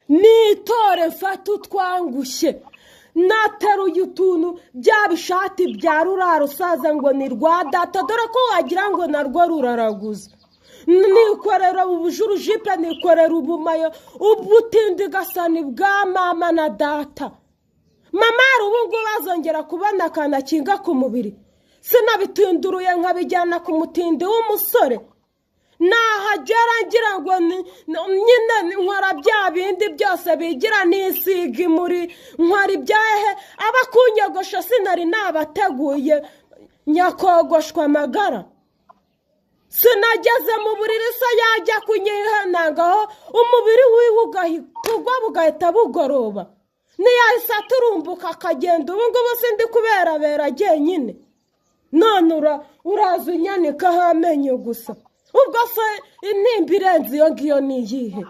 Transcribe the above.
nitore mfata utwangushye nateruye utuntu bya bishati bya rurara usaza ngo ni rwa data dore ko wagira ngo narwo ruraraguza nikorera ubujurujipe nikorera ubumayo ubutindi gasani bwa mama na data mama ubu ngo bazongera kubona akana kinga ku mubiri sinabitunduruye nkabijyana ku mutindi w'umusore nahagera ngira ngo nyine nkora bya bindi byose bigira n'isigi muri nkora ibyahe abakunyogosha sinari nabateguye nyakogoshwa amagara sinageze mu buriri se yajya kunyihanagaho umubiri wiwe ugahitugwa bugahita bugoroba niyahise aturumbuka akagenda ubu ngubu sindi kuberabera jyenyine none uraza unyanikaho amenyo gusa ubwo se intimba irenze iyo ngiyo ni iyihe